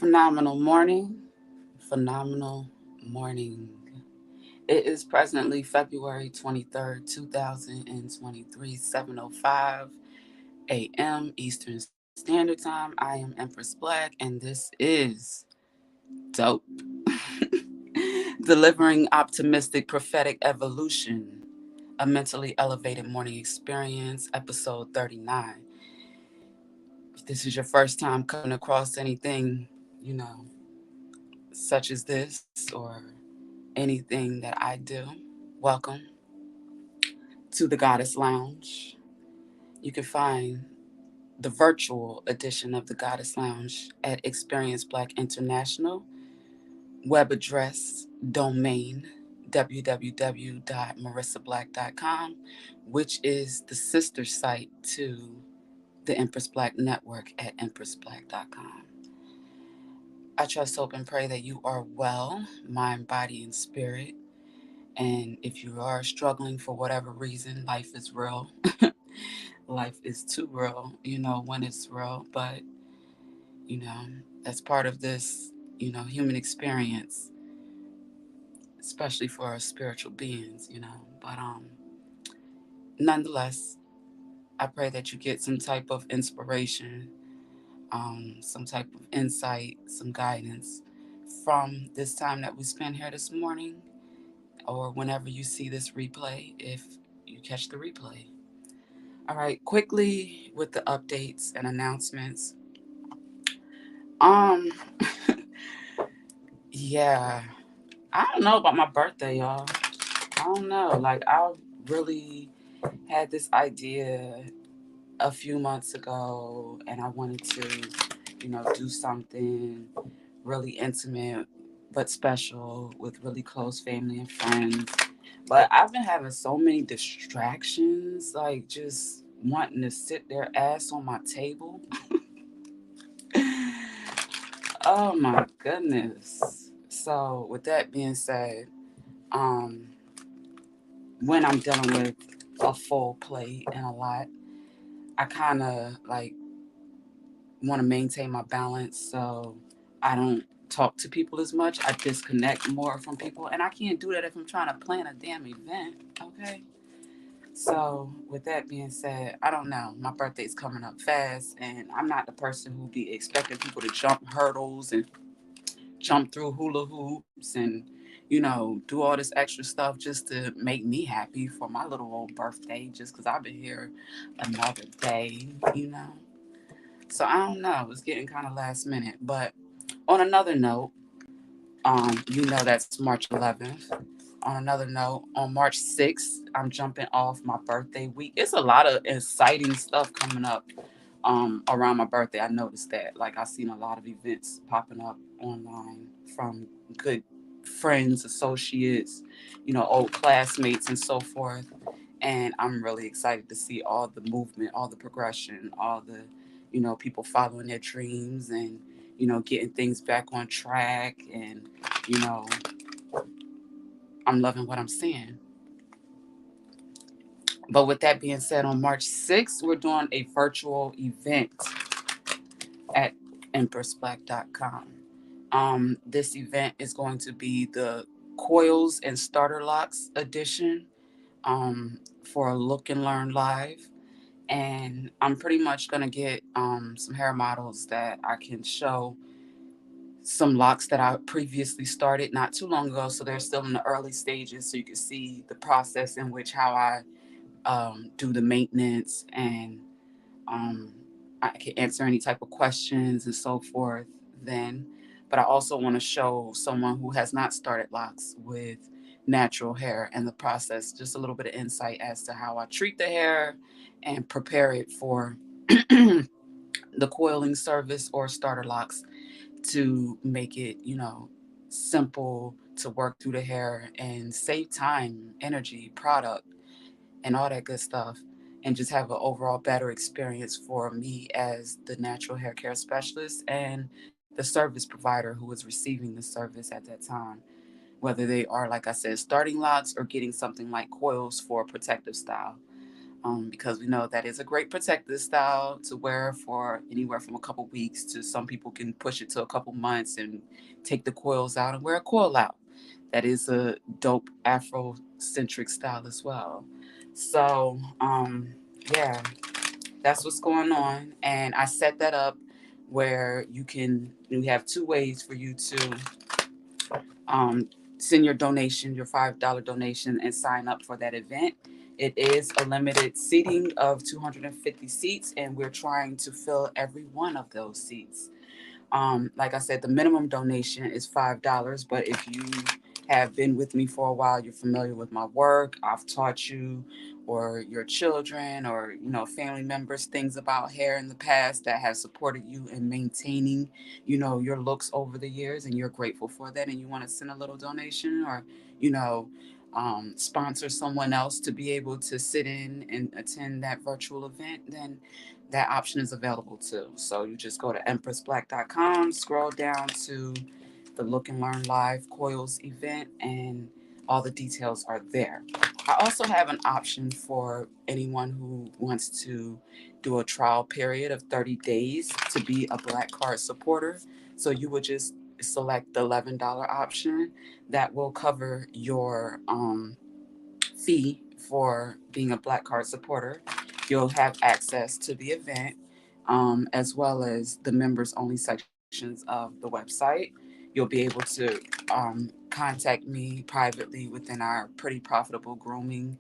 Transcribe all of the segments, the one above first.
Phenomenal morning. Phenomenal morning. It is presently February 23rd, 2023, 7:05 a.m. Eastern Standard Time. I am Empress Black, and this is Dope. Delivering optimistic prophetic evolution, a mentally elevated morning experience, episode 39. If this is your first time coming across anything, such as this or anything that I do, welcome to the Goddess Lounge. You can find the virtual edition of the Goddess Lounge at Experience Black International, web address, domain, www.marissablack.com, which is the sister site to the Empress Black Network at empressblack.com. I trust, hope, and pray that you are well, mind, body, and spirit. And if you are struggling for whatever reason, life is real. Life is too real, when it's real. But, you know, that's part of this, human experience, especially for our spiritual beings. But nonetheless, I pray that you get some type of inspiration, some type of insight, some guidance from this time that we spend here this morning, or whenever you see this replay, if you catch the replay. All right, quickly with the updates and announcements. Um, yeah, I don't know about my birthday, y'all. I don't know. Like, I really had this idea a few months ago, and I wanted to, do something really intimate but special with really close family and friends. But I've been having so many distractions, like just wanting to sit their ass on my table. Oh my goodness. So with that being said, um, when I'm dealing with a full plate and a lot, I kind of like want to maintain my balance, so I don't talk to people as much. I disconnect more from people, and I can't do that if I'm trying to plan a damn event. Okay. So, with that being said, I don't know. My birthday's coming up fast, and I'm not the person who be expecting people to jump hurdles and jump through hula hoops and, do all this extra stuff just to make me happy for my little old birthday, just because I've been here another day. So, I don't know. It's getting kind of last minute. But on another note, that's March 11th. On another note, on March 6th, I'm jumping off my birthday week. It's a lot of exciting stuff coming up around my birthday. I noticed that. Like, I've seen a lot of events popping up online from good friends, associates, old classmates, and so forth. And I'm really excited to see all the movement, all the progression, all the, people following their dreams and, getting things back on track. And, you know, I'm loving what I'm seeing. But with that being said, on March 6th, we're doing a virtual event at empressblack.com. This event is going to be the Coils and Starter Locks edition, for a Look and Learn Live. And I'm pretty much going to get some hair models that I can show some locks that I previously started not too long ago. So they're still in the early stages. So you can see the process in which how I do the maintenance, and um, I can answer any type of questions and so forth then. But I also want to show someone who has not started locks with natural hair and the process, just a little bit of insight as to how I treat the hair and prepare it for the coiling service or starter locks to make it, simple to work through the hair and save time, energy, product, and all that good stuff, and just have an overall better experience for me as the natural hair care specialist and the service provider who is receiving the service at that time, whether they are, like I said, starting locks or getting something like coils for protective style. because we know that is a great protective style to wear for anywhere from a couple weeks to some people can push it to a couple months and take the coils out and wear a coil out. That is a dope Afrocentric style as well. So, yeah, that's what's going on. And I set that up where we have two ways for you to um, send your donation, your $5 donation, and sign up for that event. It is a limited seating of 250 seats, and we're trying to fill every one of those seats. Like I said, the minimum donation is $5, but if you have been with me for a while, you're familiar with my work, I've taught you or your children or family members things about hair in the past that have supported you in maintaining your looks over the years, and you're grateful for that, and you want to send a little donation or you know sponsor someone else to be able to sit in and attend that virtual event, then that option is available too. So you just go to empressblack.com, scroll down to the Look and Learn Live Coils event, and all the details are there. I also have an option for anyone who wants to do a trial period of 30 days to be a Black Card supporter. So you would just select the $11 option that will cover your fee for being a Black Card supporter. You'll have access to the event, as well as the members only sections of the website. You'll be able to contact me privately within our Pretty Profitable Grooming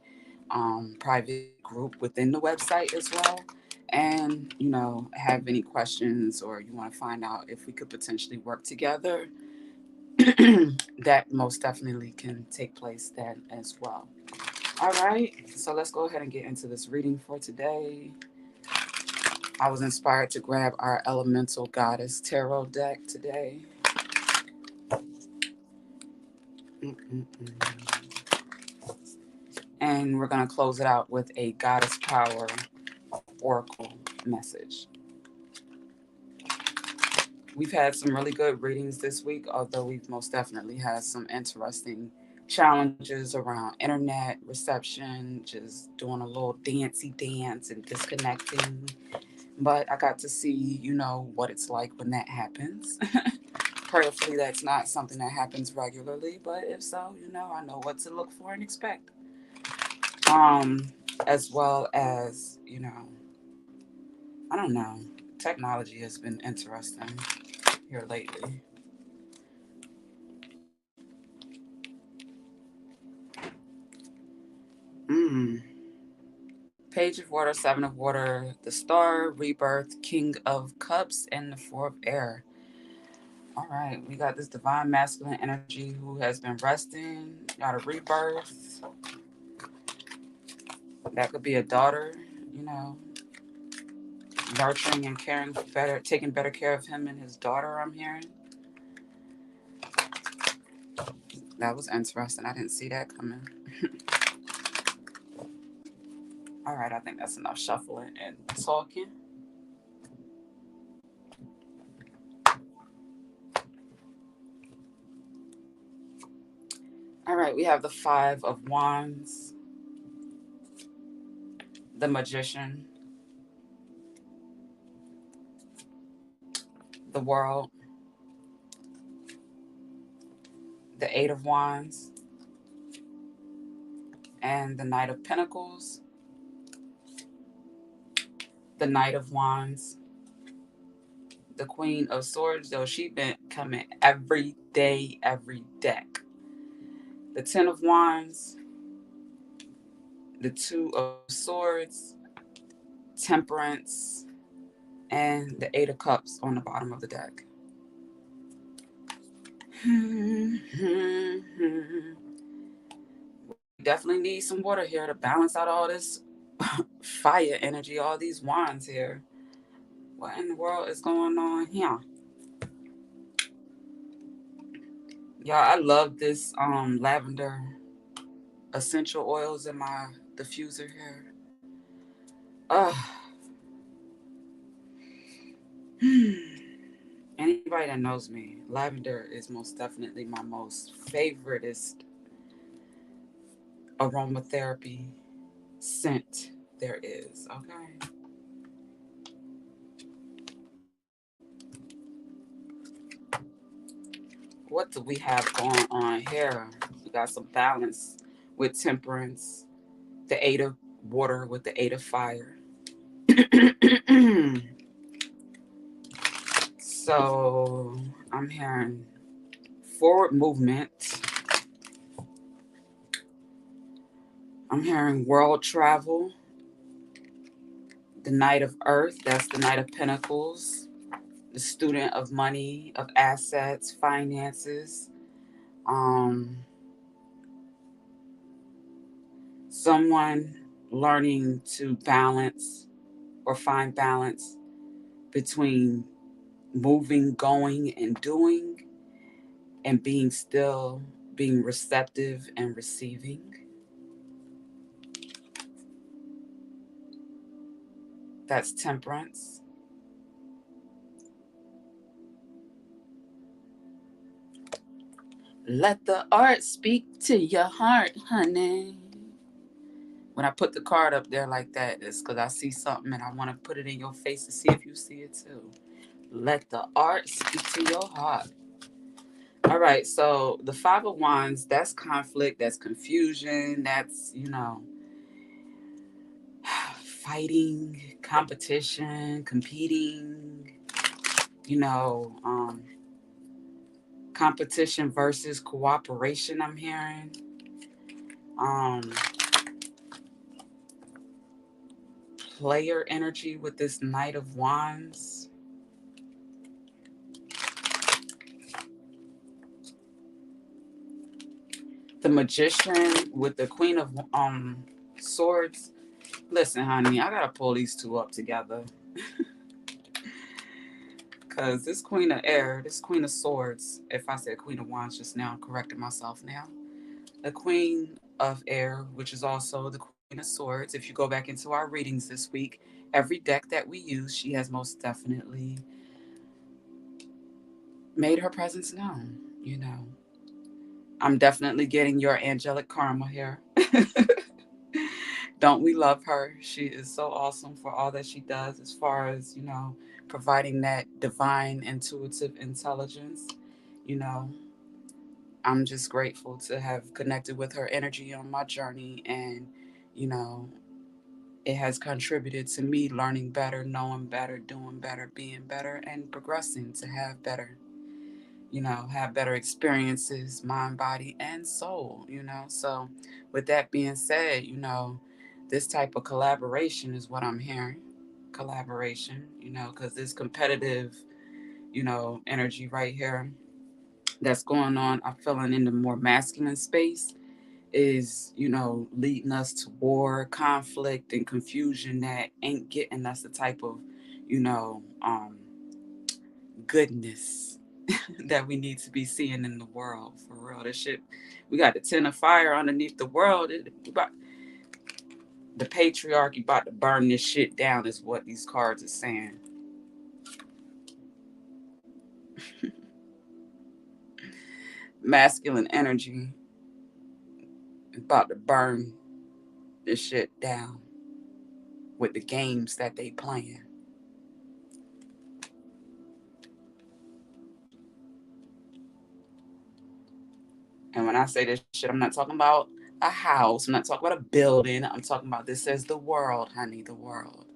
private group within the website as well. And, have any questions or you want to find out if we could potentially work together, that most definitely can take place then as well. All right, so let's go ahead and get into this reading for today. I was inspired to grab our Elemental Goddess Tarot deck today. Mm-mm-mm. And we're going to close it out with a Goddess Power Oracle message. We've had some really good readings this week, although we've most definitely had some interesting challenges around internet reception, just doing a little dancey dance and disconnecting. But I got to see, what it's like when that happens. Prayerfully, that's not something that happens regularly, but if so, I know what to look for and expect. As well as, I don't know, technology has been interesting here lately. Mm. Page of Water, Seven of Water, the Star, Rebirth, King of Cups, and the Four of Air. All right, we got this divine masculine energy who has been resting, got a rebirth. That could be a daughter, you know, nurturing and caring better, taking better care of him and his daughter, I'm hearing. That was interesting. I didn't see that coming. All right, I think that's enough shuffling and talking. All right, we have the Five of Wands, the Magician, the World, the Eight of Wands, and the Knight of Pentacles, the Knight of Wands, the Queen of Swords, though she been coming every day, every deck. The Ten of Wands, the Two of Swords, Temperance, and the Eight of Cups on the bottom of the deck. We definitely need some water here to balance out all this fire energy, all these wands here. What in the world is going on here? Y'all, I love this lavender essential oils in my diffuser here. Ugh. Anybody that knows me, lavender is most definitely my most favoriteest aromatherapy scent. there is. Okay. What do we have going on here? We got some balance with temperance, the eight of water with the eight of fire. So I'm hearing forward movement. I'm hearing world travel, the Knight of Earth, that's the Knight of Pentacles, the student of money, of assets, finances. Um, Someone learning to balance or find balance between moving, going, and doing, and being still, being receptive and receiving. That's temperance. Let the art speak to your heart, honey. When I put the card up there like that, it's because I see something and I want to put it in your face to see if you see it too. Let the art speak to your heart. All right, so the Five of Wands, that's conflict, that's confusion, that's, fighting, competition, competing, you know, um, competition versus cooperation, I'm hearing. Um, Player energy with this Knight of Wands. The Magician with the Queen of Swords. Listen, honey, I gotta pull these two up together. Because this Queen of Air, this Queen of Swords, if I said Queen of Wands just now, I'm correcting myself now. The Queen of Air, which is also the Queen of Swords. If you go back into our readings this week, every deck that we use, she has most definitely made her presence known. You know, I'm definitely getting your angelic karma here. Don't we love her? She is so awesome for all that she does as far as, providing that divine intuitive intelligence. You know, I'm just grateful to have connected with her energy on my journey, and, you know, it has contributed to me learning better, knowing better, doing better, being better, and progressing to have better experiences, mind, body, and soul, So, with that being said, this type of collaboration is what I'm hearing. Collaboration, because this competitive, energy right here that's going on, I'm feeling in the more masculine space is, leading us to war, conflict, and confusion that ain't getting us the type of, you know, um, goodness that we need to be seeing in the world. For real, this shit, we got the ten of fire underneath the world. The patriarchy about to burn this shit down, is what these cards are saying. Masculine energy about to burn this shit down with the games that they playing. And when I say this shit, I'm not talking about a house. I'm not talking about a building. I'm talking about, this says the world, honey, the world.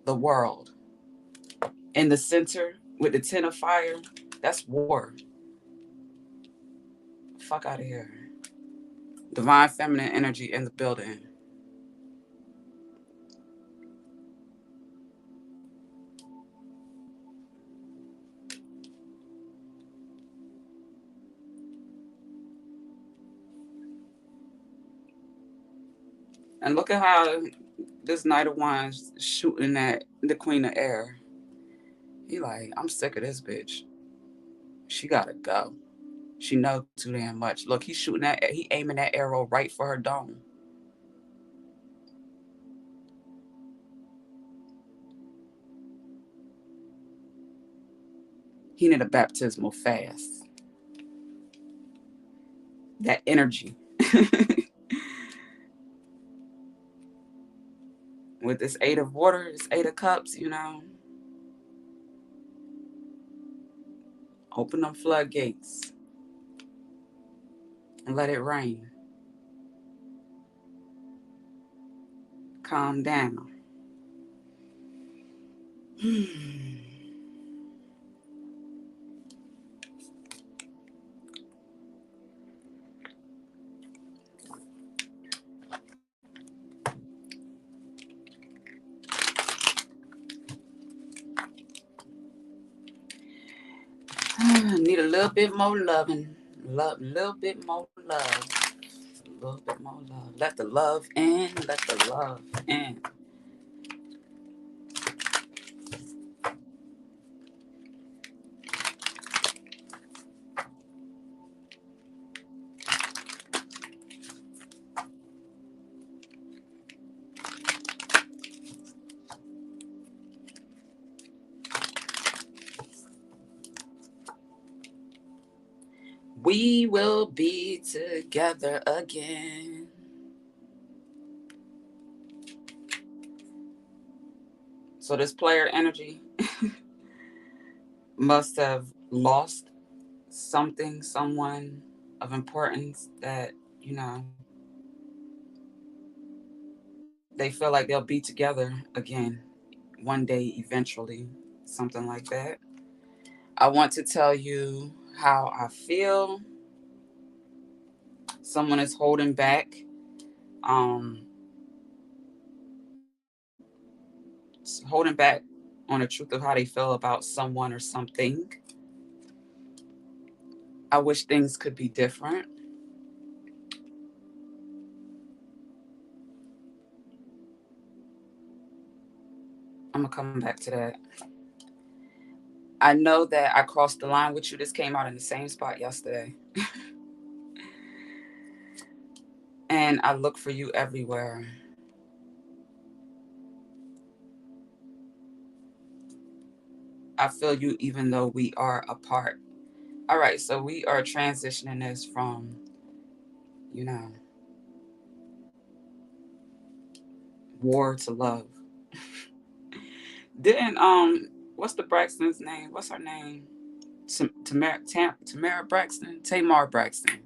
The world. In the center with the ten of fire, that's war. Fuck out of here. Divine feminine energy in the building. And look at how this Knight of Wands shooting at the Queen of Air. He like, I'm sick of this bitch. She gotta go. She know too damn much. Look, he aiming that arrow right for her dome. He need a baptismal fast. That energy. with this Eight of Water, this Eight of Cups, open them floodgates and let it rain. Calm down. Need a little bit more loving. Love, a little bit more love. A little bit more love. Let the love in. Let the love in. We will be together again. So this player energy must have lost something, someone of importance that, you know, they feel like they'll be together again one day eventually, something like that. I want to tell you how I feel. Someone is holding back, um, holding back on the truth of how they feel about someone or something. I wish things could be different. I'm gonna come back to that. I know that I crossed the line with you. This came out in the same spot yesterday. And I look for you everywhere. I feel you even though we are apart. All right, so we are transitioning this from, you know, war to love. Didn't what's the Braxton's name? What's her name? Tamara Braxton? Tamar Braxton.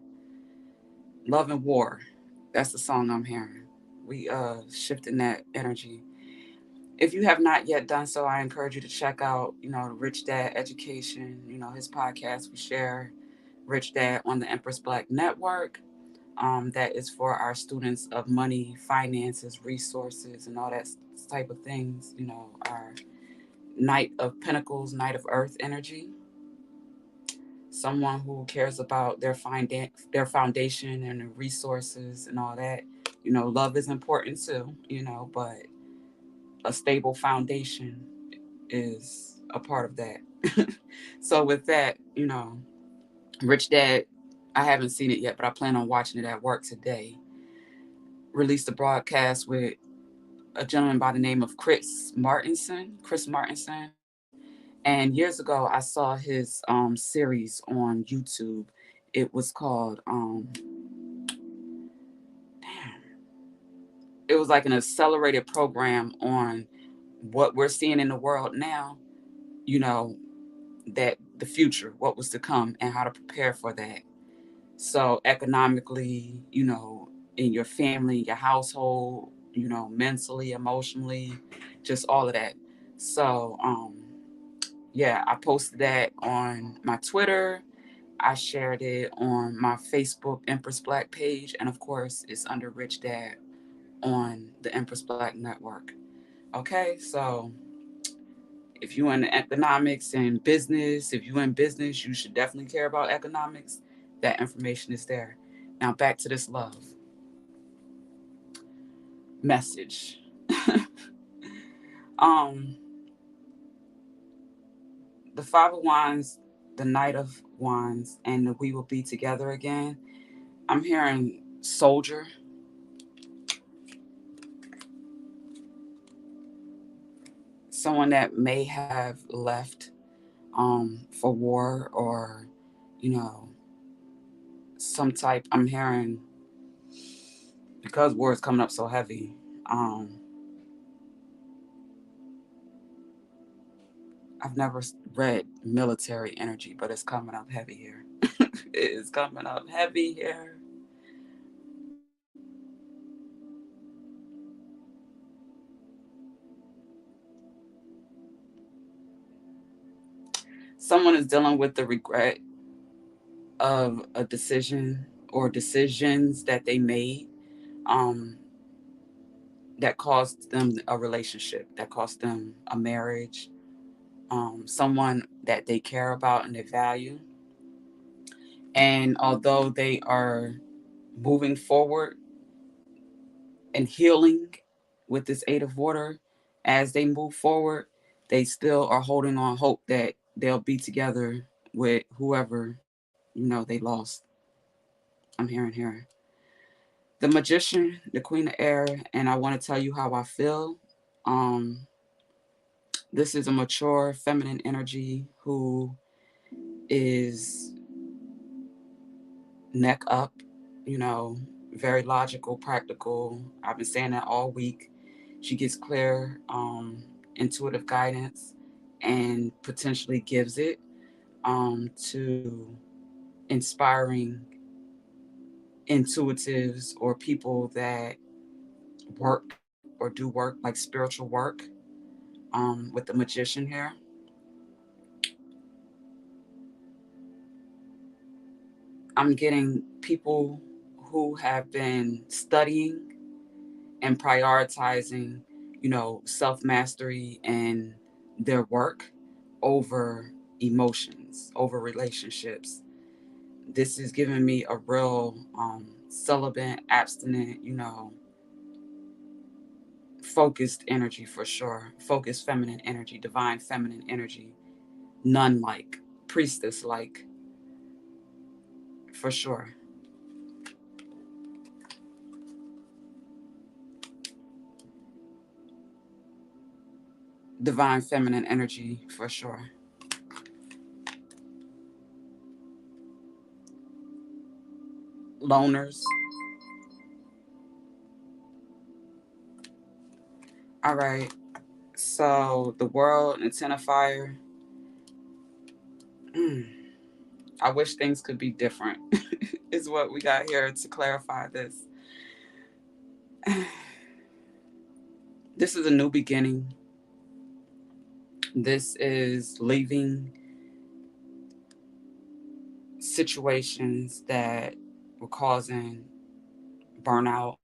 Love and War. That's the song I'm hearing. We shifting that energy. If you have not yet done so, I encourage you to check out, Rich Dad Education, his podcast. We share Rich Dad on the Empress Black Network. That is for our students of money, finances, resources, and all that type of things. Our Knight of Pentacles, Knight of Earth energy. Someone who cares about their foundation and the resources and all that. Love is important too, but a stable foundation is a part of that. So with that, Rich Dad, I haven't seen it yet, but I plan on watching it at work today. Released a broadcast with a gentleman by the name of Chris Martinson. And years ago, I saw his series on YouTube. It was called it was like an accelerated program on what we're seeing in the world now. You know that the future, what was to come, and how to prepare for that. So economically, in your family, your household, mentally, emotionally, just all of that. So, yeah, I posted that on my Twitter. I shared it on my Facebook Empress Black page. And of course, it's under Rich Dad on the Empress Black Network. Okay, so if you're in economics and business, if you're in business, you should definitely care about economics. That information is there. Now back to this love message. um, the Five of Wands, the Knight of Wands, and the We Will Be Together Again. I'm hearing soldier, someone that may have left for war or, you know, some type. I'm hearing because war is coming up so heavy. Um, I've never read military energy, but it's coming up heavy here. It is coming up heavy here. Someone is dealing with the regret of a decision or decisions that they made, um, that caused them a relationship, that cost them a marriage, someone that they care about and they value. And although they are moving forward and healing with this Eight of Water, as they move forward, they still are holding on hope that they'll be together with whoever, they lost. I'm hearing here. The Magician, the Queen of Air, and I want to tell you how I feel. Um, this is a mature feminine energy who is neck up, you know, very logical, practical. I've been saying that all week. She gets clear, intuitive guidance and potentially gives it, to inspiring intuitives or people that work or do work like spiritual work, with the Magician here. I'm getting people who have been studying and prioritizing, self mastery and their work over emotions, over relationships. This is giving me a real, celibate, abstinent, focused energy for sure. Focused feminine energy, divine feminine energy, nun like, priestess like, for sure. Divine feminine energy for sure. Loners. All right. So the world and ten of fire. Mm, I wish things could be different. Is what we got here to clarify this. This is a new beginning. This is leaving situations that were causing burnout,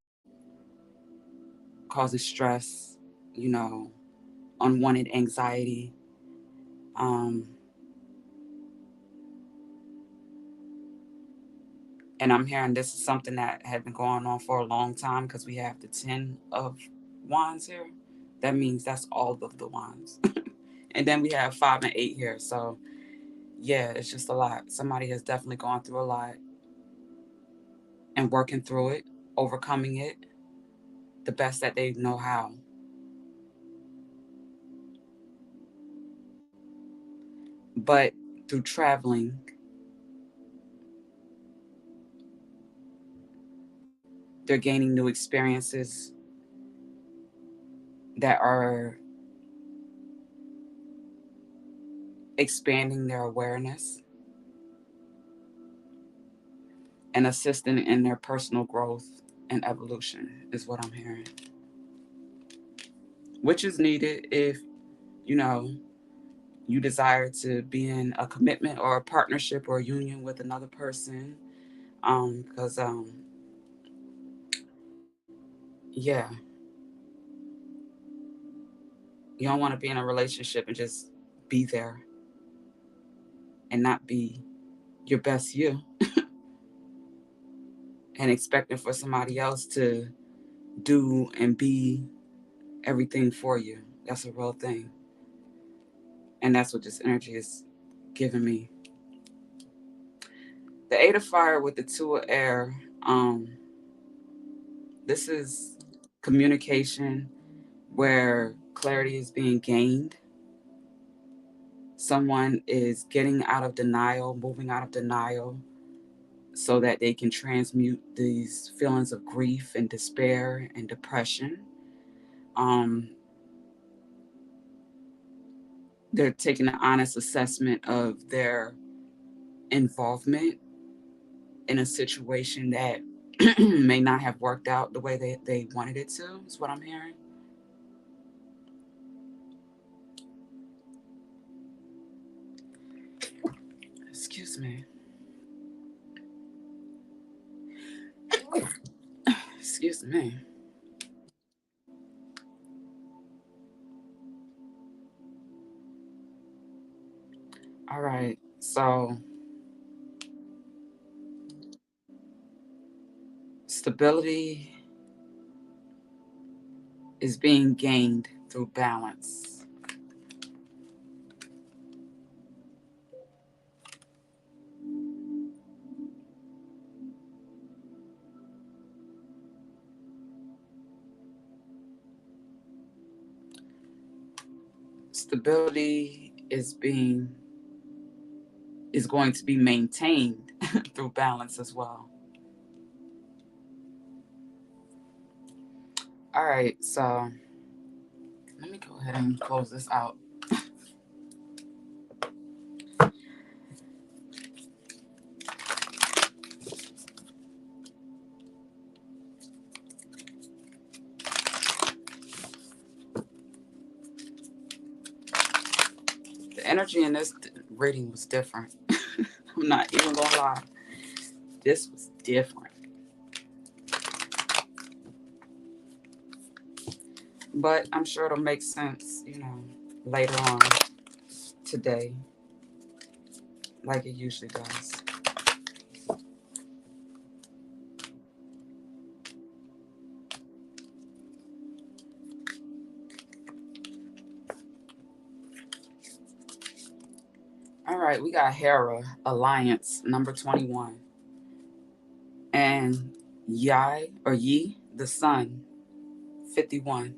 causing stress, you know, unwanted anxiety. Um, and I'm hearing this is something that had been going on for a long time because we have the 10 of wands here. That means that's all of the wands. And then we have 5 and 8 here. So, yeah, it's just a lot. Somebody has definitely gone through a lot and working through it, overcoming it the best that they know how. But through traveling, they're gaining new experiences that are expanding their awareness and assisting in their personal growth and evolution, is what I'm hearing. Which is needed if, you know, you desire to be in a commitment or a partnership or a union with another person. Because, yeah, you don't want to be in a relationship and just be there and not be your best you and expecting for somebody else to do and be everything for you. That's a real thing. And that's what this energy is giving me. The Eight of Fire with the Two of Air. Um, this is communication where clarity is being gained. Someone is getting out of denial, moving out of denial, so that they can transmute these feelings of grief and despair and depression. Um, They're taking an honest assessment of their involvement in a situation that may not have worked out the way they wanted it to, is what I'm hearing. Excuse me. Excuse me. All right. So, stability is being gained through balance. Stability is going to be maintained through balance as well. All right. So, let me go ahead and close this out. The energy in this reading was different. I'm not even gonna lie. This was different. But I'm sure it'll make sense, later on today, like it usually does. All right, we got Hera, Alliance, number 21. And Yai, or Yi, the Sun, 51.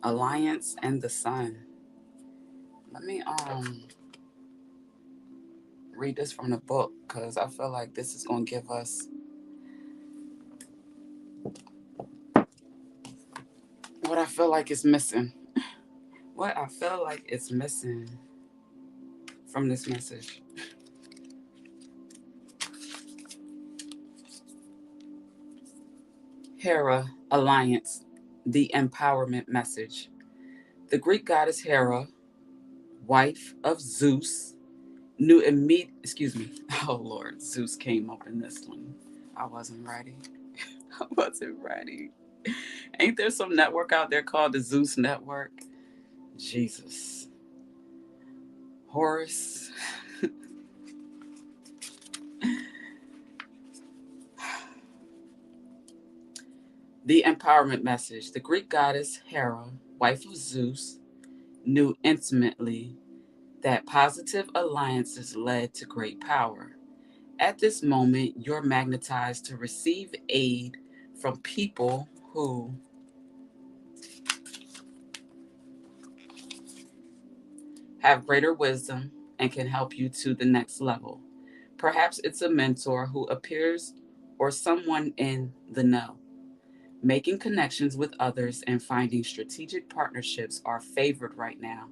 Alliance and the Sun. Let me read this from the book because I feel like this is going to give us what I feel like is missing. What I feel like is missing from this message. Hera, Alliance, the empowerment message. The Greek goddess Hera, wife of Zeus, knew immediately. Excuse me. Oh Lord, Zeus came up in this one. I wasn't ready. I wasn't ready. Ain't there some network out there called the Zeus Network? Jesus. Horus. The empowerment message. The Greek goddess Hera, wife of Zeus, knew intimately that positive alliances led to great power. At this moment, you're magnetized to receive aid from people who have greater wisdom and can help you to the next level. Perhaps it's a mentor who appears or someone in the know. Making connections with others and finding strategic partnerships are favored right now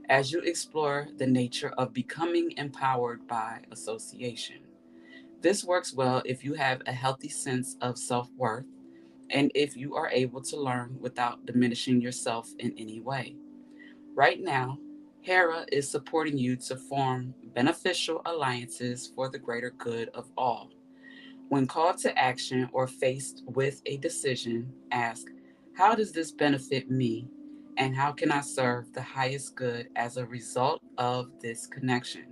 as you explore the nature of becoming empowered by association. This works well if you have a healthy sense of self worth and if you are able to learn without diminishing yourself in any way. Right now, Hera is supporting you to form beneficial alliances for the greater good of all. When called to action or faced with a decision, ask, how does this benefit me? And how can I serve the highest good as a result of this connection?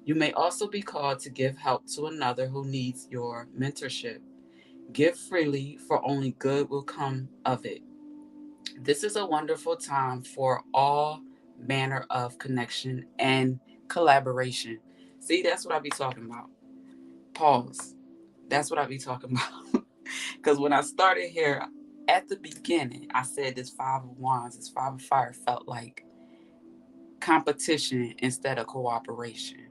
You may also be called to give help to another who needs your mentorship. Give freely, for only good will come of it. This is a wonderful time for all manner of connection and collaboration. See, that's what I be talking about. Pause. That's what I be talking about. Because when I started here at the beginning, I said this Five of Wands, this Five of Fire felt like competition instead of cooperation.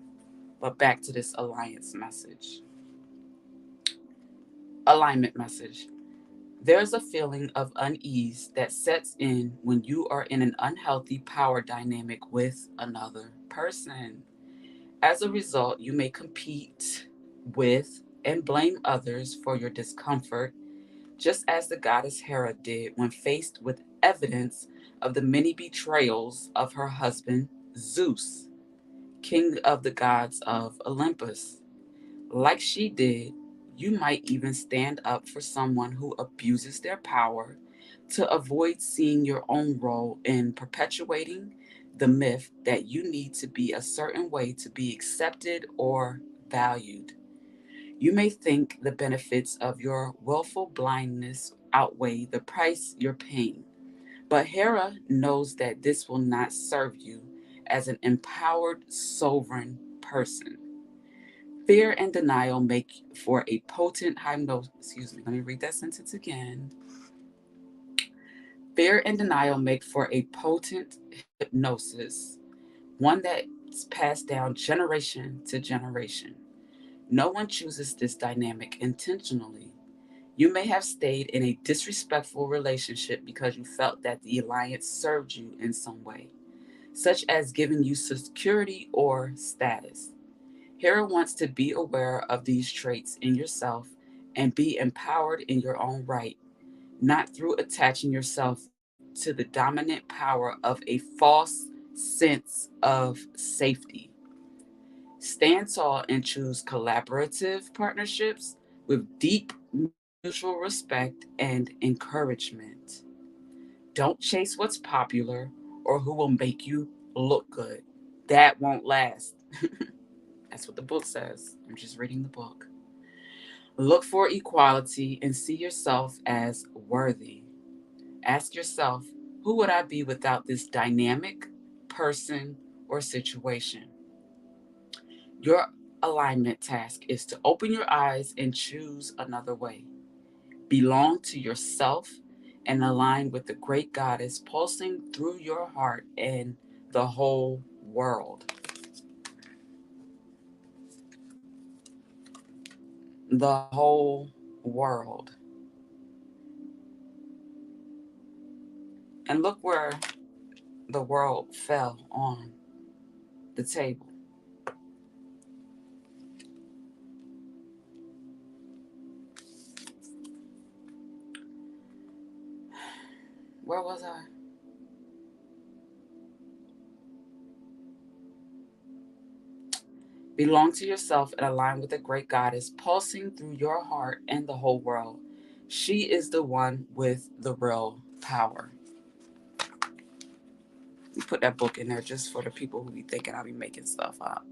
But back to this alliance message, alignment message. There's a feeling of unease that sets in when you are in an unhealthy power dynamic with another person. As a result, you may compete with and blame others for your discomfort, just as the goddess Hera did when faced with evidence of the many betrayals of her husband, Zeus, king of the gods of Olympus. Like she did, you might even stand up for someone who abuses their power to avoid seeing your own role in perpetuating the myth that you need to be a certain way to be accepted or valued. You may think the benefits of your willful blindness outweigh the price you're paying, but Hera knows that this will not serve you as an empowered, sovereign person. Fear and denial make for a potent hypnosis. Excuse me, let me read that sentence again. Fear and denial make for a potent hypnosis, one that's passed down generation to generation. No one chooses this dynamic intentionally. You may have stayed in a disrespectful relationship because you felt that the alliance served you in some way, such as giving you security or status. Hera wants to be aware of these traits in yourself and be empowered in your own right, not through attaching yourself to the dominant power of a false sense of safety. Stand tall and choose collaborative partnerships with deep mutual respect and encouragement. Don't chase what's popular or who will make you look good. That won't last. That's what the book says. I'm just reading the book. Look for equality and see yourself as worthy. Ask yourself, who would I be without this dynamic person or situation? Your alignment task is to open your eyes and choose another way. Belong to yourself and align with the great goddess pulsing through your heart and the whole world. The whole world. And look where the world fell on the table. Where was I? Belong to yourself and align with the great goddess pulsing through your heart and the whole world. She is the one with the real power. You put that book in there just for the people who be thinking I be making stuff up.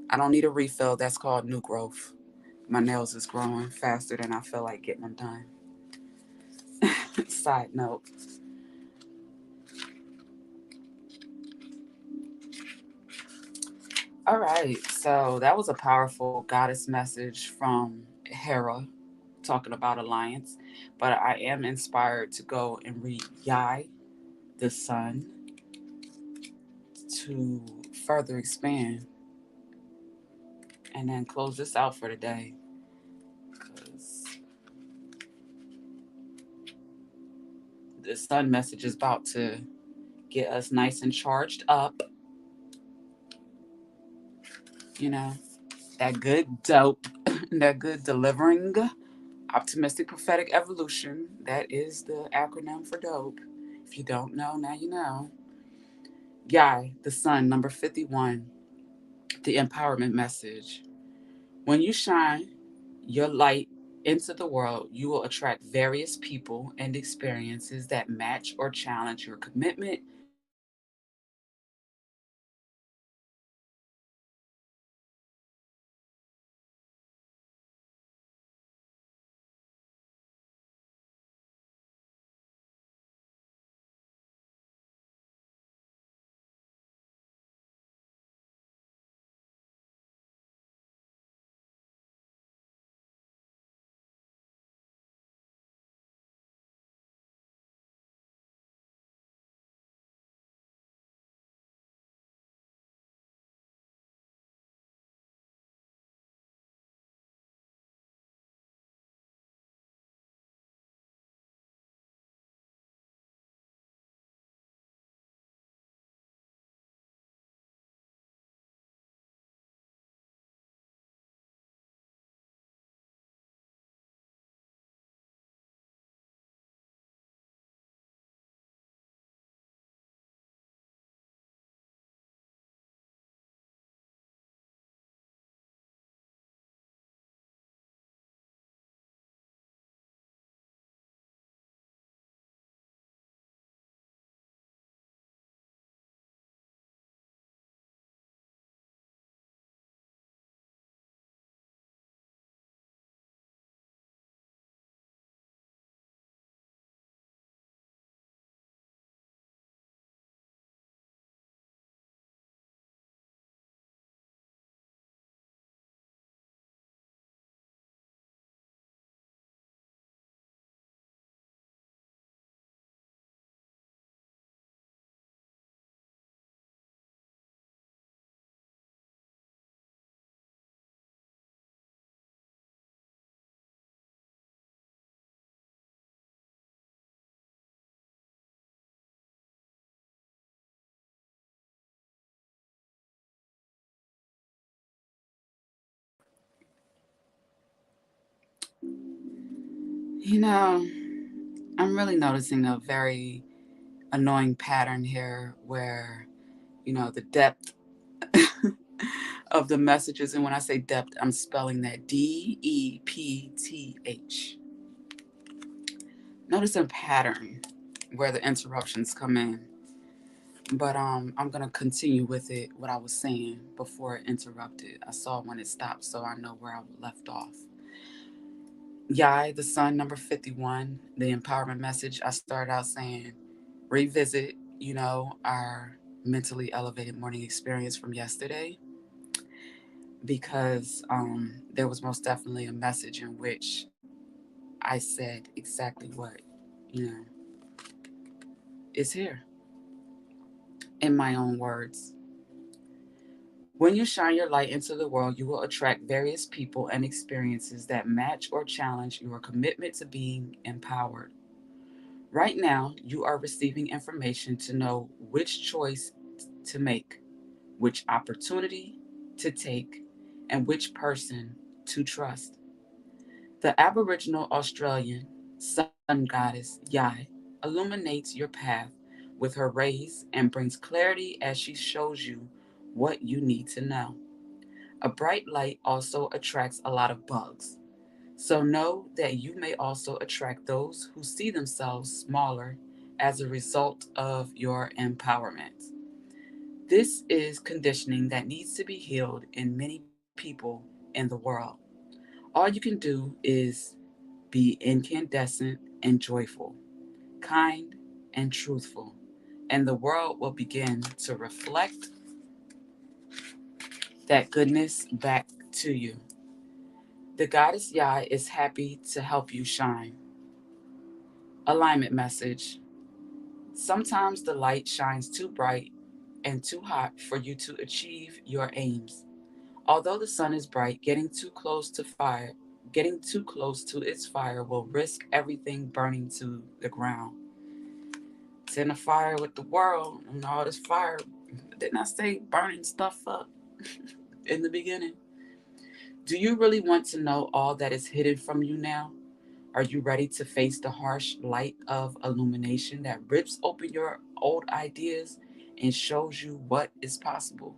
I don't need a refill. That's called new growth. My nails is growing faster than I feel like getting them done. Side note. All right. So that was a powerful goddess message from Hera talking about alliance. But I am inspired to go and read Yai, the Sun, to further expand and then close this out for today. Because the Sun message is about to get us nice and charged up, you know, that good dope, that good delivering, optimistic prophetic evolution. That is the acronym for dope. If you don't know, now you know. Yai, the Sun, number 51, the empowerment message. When you shine your light into the world, you will attract various people and experiences that match or challenge your commitment to empowerment. Empowerment is You know, I'm really noticing a very annoying pattern here where, the depth of the messages, and when I say depth, I'm spelling that DEPTH. Notice a pattern where the interruptions come in. But I'm gonna continue with it what I was saying before it interrupted. I saw when it stopped, so I know where I left off. Yai, the sun, number 51, the empowerment message. I started out saying, revisit, our mentally elevated morning experience from yesterday, because there was most definitely a message in which I said exactly what, you know, is here in my own words. When you shine your light into the world, you will attract various people and experiences that match or challenge your commitment to being empowered. Right now, you are receiving information to know which choice to make, which opportunity to take, and which person to trust. The Aboriginal Australian sun goddess Yai illuminates your path with her rays and brings clarity as she shows you what you need to know. A bright light also attracts a lot of bugs. So know that you may also attract those who see themselves smaller as a result of your empowerment. This is conditioning that needs to be healed in many people in the world. All you can do is be incandescent and joyful, kind and truthful, and the world will begin to reflect that goodness back to you. The goddess Yah is happy to help you shine. Alignment message. Sometimes the light shines too bright and too hot for you to achieve your aims. Although the sun is bright, getting too close to its fire will risk everything burning to the ground. It's in a fire with the world and all this fire. Didn't I say burning stuff up in the beginning? Do you really want to know all that is hidden from you now? Are you ready to face the harsh light of illumination that rips open your old ideas and shows you what is possible?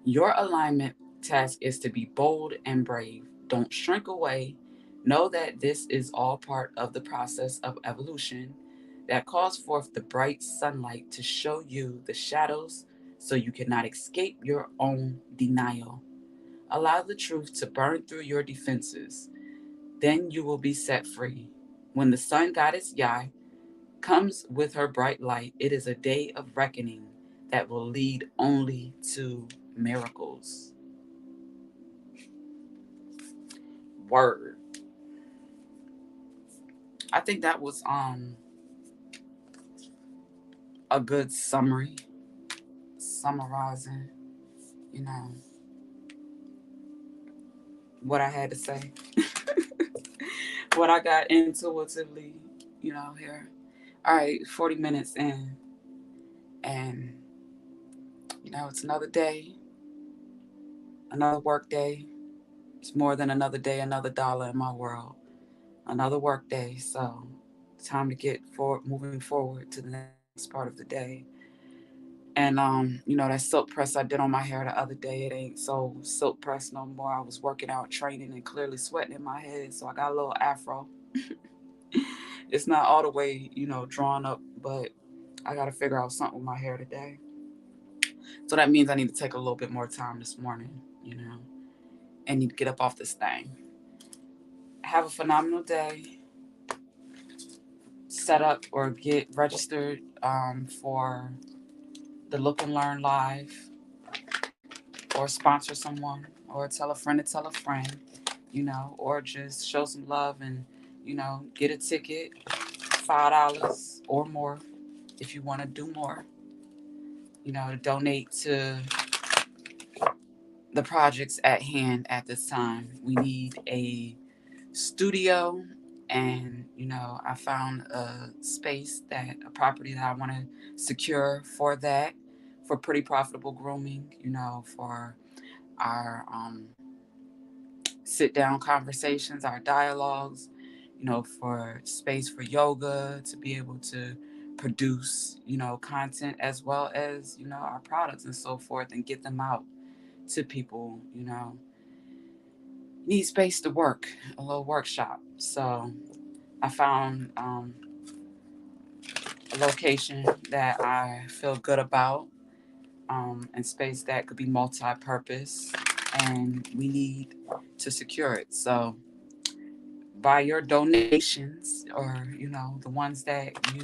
Your alignment task is to be bold and brave. Don't shrink away. Know that this is all part of the process of evolution that calls forth the bright sunlight to show you the shadows so you cannot escape your own denial. Allow the truth to burn through your defenses. Then you will be set free. When the sun goddess Yah comes with her bright light, it is a day of reckoning that will lead only to miracles. Word. I think that was a good summary, summarizing, you know, what I had to say, what I got intuitively, here. All right, 40 minutes in, and it's another day, another work day. It's more than another day, another dollar in my world. Another work day. So, time to get moving forward to the next part of the day. And that silk press I did on my hair the other day, it ain't so silk press no more. I was working out, training, and clearly sweating in my head, so I got a little afro. It's not all the way, drawn up, but I got to figure out something with my hair today. So that means I need to take a little bit more time this morning, and need to get up off this thing. Have a phenomenal day. Set up or get registered for the Look and Learn Live, or sponsor someone, or tell a friend, or just show some love and, get a ticket, $5 or more if you want to do more, to donate to the projects at hand at this time. We need a studio, and I found a space, a property that I want to secure for that, for pretty profitable grooming, for our sit down conversations, our dialogues, for space for yoga to be able to produce, content as well as, our products and so forth and get them out to people, need space to work, a little workshop. So I found a location that I feel good about, and space that could be multi-purpose, and we need to secure it. So by your donations, or the ones that you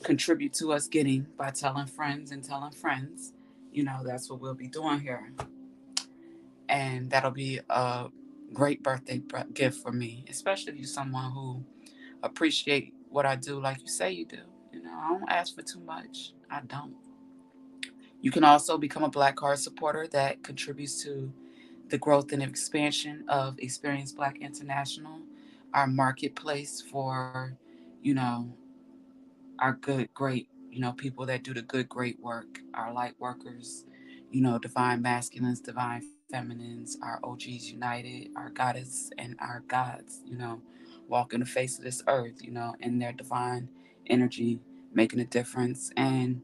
contribute to us getting by telling friends and telling friends, that's what we'll be doing here. And that'll be a great birthday gift for me, especially if you're someone who appreciate what I do like you say you do. I don't ask for too much. I don't. You can also become a Black Card supporter that contributes to the growth and expansion of Experience Black International, our marketplace for, you know, our good, great, people that do the good, great work, our light workers, divine masculines, divine feminines, our OGs united, our goddess and our gods, walk in the face of this earth, in their divine energy, making a difference and,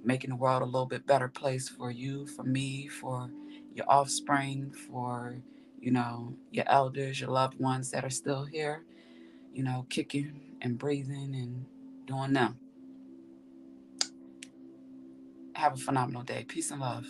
making the world a little bit better place for you, for me, for your offspring, for, your elders, your loved ones that are still here, kicking and breathing and doing them. Have a phenomenal day. Peace and love.